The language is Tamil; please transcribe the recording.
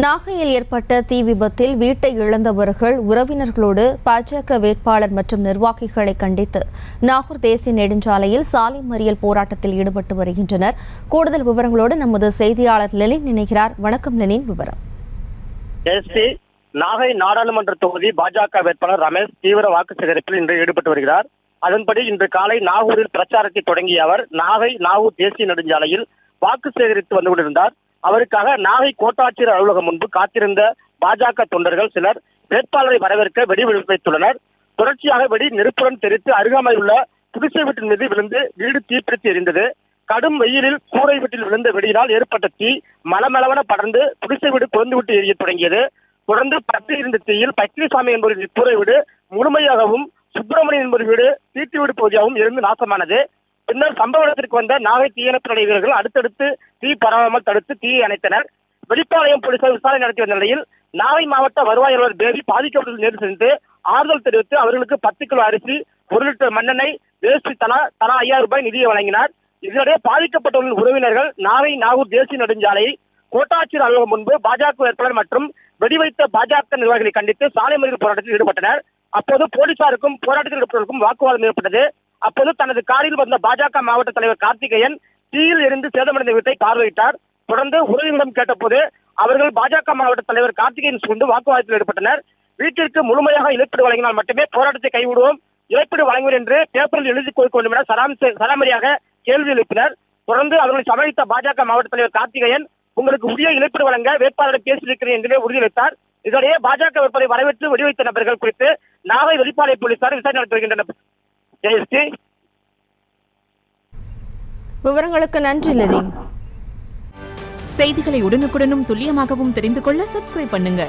நாகையில் ஏற்பட்ட தீ விபத்தில் வீட்டை இழந்தவர்கள் உறவினர்களோடு பாஜக வேட்பாளர் மற்றும் நிர்வாகிகளை கண்டித்து நாகூர் தேசிய நெடுஞ்சாலையில் சாலை மறியல் போராட்டத்தில் ஈடுபட்டு வருகின்றனர். கூடுதல் விவரங்களோடு நமது செய்தியாளர் லெனின் இணைகிறார். வணக்கம் லெனின், விவரம். நாகை நாடாளுமன்ற தொகுதி பாஜக வேட்பாளர் ரமேஷ் தீவிர வாக்கு சேகரிப்பில் இன்று ஈடுபட்டு வருகிறார். அதன்படி இன்று காலை நாகூரில் பிரச்சாரத்தை தொடங்கிய அவர் நாகூர் தேசிய நெடுஞ்சாலையில் வாக்கு சேகரித்து வந்து கொண்டிருந்தார். அவருக்காக நாகை கோட்டாட்சியர் அலுவலகம் முன்பு காத்திருந்த பாஜக தொண்டர்கள் சிலர் வேட்பாளரை வரவேற்க வெடி வைத்துள்ளனர். தொடர்ச்சியாக வெடி நெருப்புடன் தெரித்து அருகாமையில் உள்ள குடிசை வீட்டின் மீது விழுந்து வீடு தீப்பிடித்து எரிந்தது. கடும் வெயிலில் கூரை வீட்டில் விழுந்த வெடியினால் ஏற்பட்ட தீ மலமளவன படர்ந்து குடிசை வீடு குறைந்துவிட்டு எரிய தொடங்கியது. தொடர்ந்து பற்றி இருந்த தீயில் பக்கிரிசாமி என்பவரின் கூரை வீடு முழுமையாகவும் சுப்பிரமணியன் என்பவர் வீடு தீட்டு வீடு பகுதியாகவும் இருந்து நாசமானது. பின்னர் சம்பவ இடத்திற்கு வந்த நாகை தீயணைப்பு படை வீரர்கள் அடுத்தடுத்து தீ பரவாமல் தடுத்து தீயை அணைத்தனர். வெளிப்பாளையம் போலீசார் விசாரணை நடத்தி வந்த நிலையில் நாகை மாவட்ட வருவாய் அலுவலர் பேபி பாதிக்கப்பட்டவர்கள் நேரில் சென்று ஆறுதல் தெரிவித்து அவர்களுக்கு 10 கிலோ அரிசி, 1 லிட்டர் மண்ணெண்ணெய், வேஷ்டி தலா 5000 ரூபாய் நிதியை வழங்கினார். இதனிடையே பாதிக்கப்பட்டவர்களின் உறவினர்கள் நாகூர் தேசிய நெடுஞ்சாலை கோட்டாட்சியர் அலுவலகம் முன்பு பாஜக வேட்பாளர் மற்றும் வெடிவைத்த பாஜக நிர்வாகிகளை கண்டித்து சாலை மறியல் போராட்டத்தில் ஈடுபட்டனர். அப்போது போலீசாருக்கும் போராட்டத்தில் ஈடுபட்டவர்களுக்கும் வாக்குவாதம் ஏற்பட்டது. அப்போது தனது காரில் வந்த பாஜக மாவட்ட தலைவர் கார்த்திகேயன் தீயில் இருந்து சேதமடைந்த வீட்டை பார்வையிட்டார். தொடர்ந்து உறவினரிடம் கேட்டபோது அவர்கள் பாஜக மாவட்ட தலைவர் கார்த்திகேயன் சூழ்ந்து வாக்குவாதத்தில் ஈடுபட்டனர். வீட்டிற்கு முழுமையாக இழப்பீடு வழங்கினால் மட்டுமே போராட்டத்தை கைவிடுவோம், இழப்பீடு வழங்குவோம் என்று பேப்பரில் எழுதி கொடுக்க வேண்டும் என சராமரியாக கேள்வி எழுப்பினர். தொடர்ந்து அவர்களை சமாளித்த பாஜக மாவட்ட தலைவர் கார்த்திகேயன் உங்களுக்கு உரிய இழப்பீடு வழங்க வேட்பாளரை பேசியிருக்கிறேன் என்று உறுதியளித்தார். இதனிடையே பாஜக வேட்பாளரை வரவேற்று வெடிவைத்த நபர்கள் குறித்து நாகை வெளிப்பாளைய போலீசார் விசாரணை நடத்தி வருகின்றனர். விவரங்களுக்கு நன்றி லெனின். செய்திகளை உடனுக்குடனும் துல்லியமாகவும் தெரிந்து கொள்ள சப்ஸ்கிரைப் பண்ணுங்க.